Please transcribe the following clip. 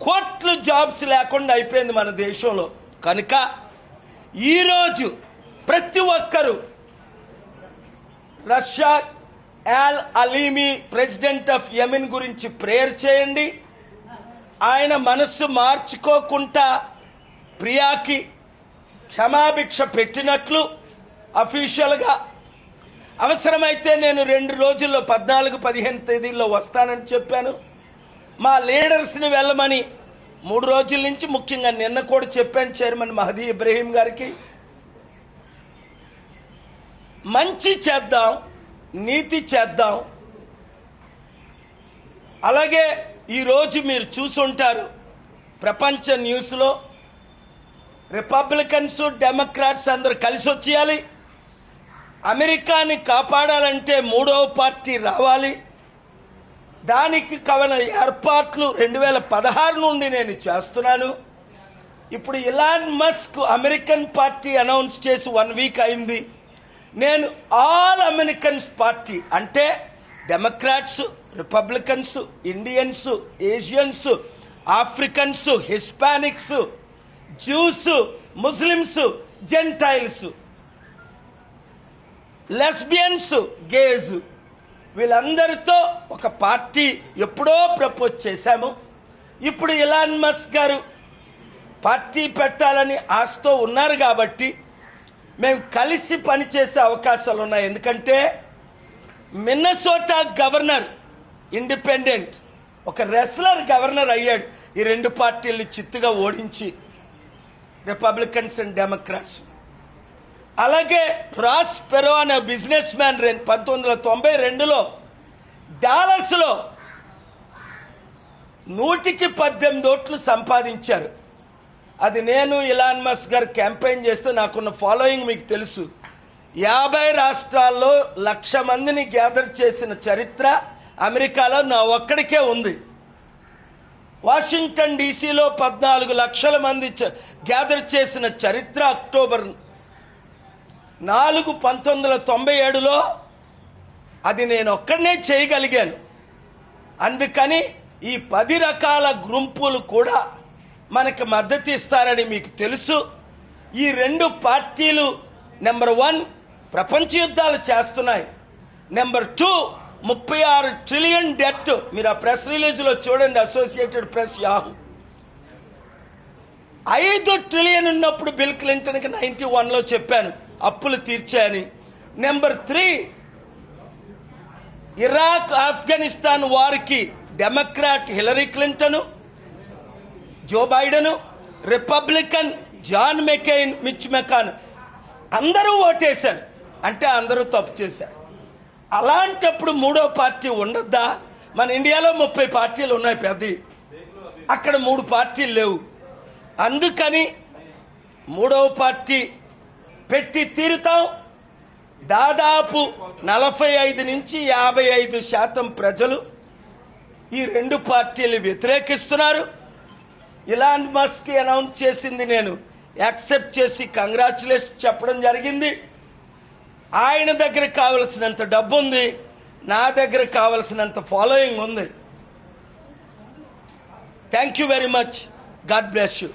కోట్లు జాబ్స్ లేకుండా అయిపోయింది మన దేశంలో. కనుక ఈరోజు ప్రతి ఒక్కరూ రషాద్ అల్ అలీమీ ప్రెసిడెంట్ ఆఫ్ యెమెన్ గురించి ప్రేయర్ చేయండి. ఆయన మనస్సు మార్చుకోకుండా ప్రియాకి క్షమాభిక్ష పెట్టినట్లు అఫీషియల్గా, అవసరమైతే నేను 2 రోజుల్లో 14-15 తేదీల్లో వస్తానని చెప్పాను. మా లీడర్స్ని వెళ్ళమని 3 రోజుల నుంచి, ముఖ్యంగా నిన్న కూడా చెప్పాను చైర్మన్ మహదీ ఇబ్రహీం గారికి. మంచి చేద్దాం, నీతి చేద్దాం. అలాగే ఈరోజు మీరు చూసుంటారు ప్రపంచ న్యూస్లో రిపబ్లికన్స్ డెమోక్రాట్స్ అందరూ కలిసి వచ్చేయాలి, అమెరికాని కాపాడాలంటే 3వ పార్టీ రావాలి, దానికి కావలసిన ఏర్పాట్లు 2016 నుండి నేను చేస్తున్నాను. ఇప్పుడు Elon Musk American party announce చేసి 1 వీక్ అయింది. నేను ఆల్ అమెరికన్స్ పార్టీ అంటే Democrats, Republicans, Indians, Asians, Africans, Hispanics, Jews, Muslims, gentiles, lesbians, gays, వీళ్ళందరితో ఒక పార్టీ ఎప్పుడో ప్రపోజ్ చేశాము. ఇప్పుడు ఇలాన్ మస్క్ గారు పార్టీ పెట్టాలని ఆశతో ఉన్నారు కాబట్టి మేము కలిసి పనిచేసే అవకాశాలు ఉన్నాయి. ఎందుకంటే మిన్నసోటా గవర్నర్ ఇండిపెండెంట్ ఒక రెస్లర్ గవర్నర్ అయ్యాడు ఈ 2 పార్టీలు చిత్తుగా ఓడించి, రిపబ్లికన్స్ అండ్ డెమోక్రాట్స్. అలాగే రాస్ పెరో అనే బిజినెస్ మ్యాన్ 1992లో డాలస్లో 118 ఓట్లు సంపాదించారు. అది నేను ఇలాన్ మస్క్ గారు క్యాంపెయిన్ చేస్తే నాకున్న ఫాలోయింగ్ మీకు తెలుసు. 50 రాష్ట్రాల్లో 1,00,000 మందిని గ్యాదర్ చేసిన చరిత్ర అమెరికాలో నా ఒక్కడికే ఉంది. వాషింగ్టన్ డీసీలో 14 లక్షల మంది గ్యాదర్ చేసిన చరిత్ర అక్టోబర్ 4, 1997లో అది నేను ఒక్కడనే చేయగలిగాను. అందుకని ఈ 10 రకాల గుంపులు కూడా మనకు మద్దతు ఇస్తారని మీకు తెలుసు. ఈ 2 పార్టీలు నెంబర్ 1 ప్రపంచ యుద్ధాలు చేస్తున్నాయి, నెంబర్ 2 36 ట్రిలియన్ డెట్. మీరు ఆ ప్రెస్ రిలీజ్లో చూడండి, అసోసియేటెడ్ ప్రెస్, యాహూ. 5 ట్రిలియన్ ఉన్నప్పుడు బిల్ క్లింటన్కి 91లో చెప్పాను అప్పులు తీర్చాయని. నెంబర్ 3 ఇరాక్ ఆఫ్ఘనిస్తాన్ వారికి Democrat Hillary Clinton, Joe Biden, Republican John McCain, Mitch McConnell అందరూ ఓటేశారు. అంటే అందరూ తప్పు చేశారు. అలాంటప్పుడు 3వ పార్టీ ఉండద్దా? మన ఇండియాలో 30 పార్టీలు ఉన్నాయి పెద్దవి, అక్కడ 3 పార్టీలు లేవు. అందుకని 3వ పార్టీ పెట్టి తీరుతాం. దాదాపు 45 నుంచి 55% ప్రజలు ఈ 2 పార్టీలు వ్యతిరేకిస్తున్నారు. ఇలాన్ మస్క్ అనౌన్స్ చేసింది నేను యాక్సెప్ట్ చేసి కంగ్రాచులేషన్ చెప్పడం జరిగింది. ఆయన దగ్గర కావలసినంత డబ్బు ఉంది, నా దగ్గర కావలసినంత ఫాలోయింగ్ ఉంది. Thank you very much. God bless you.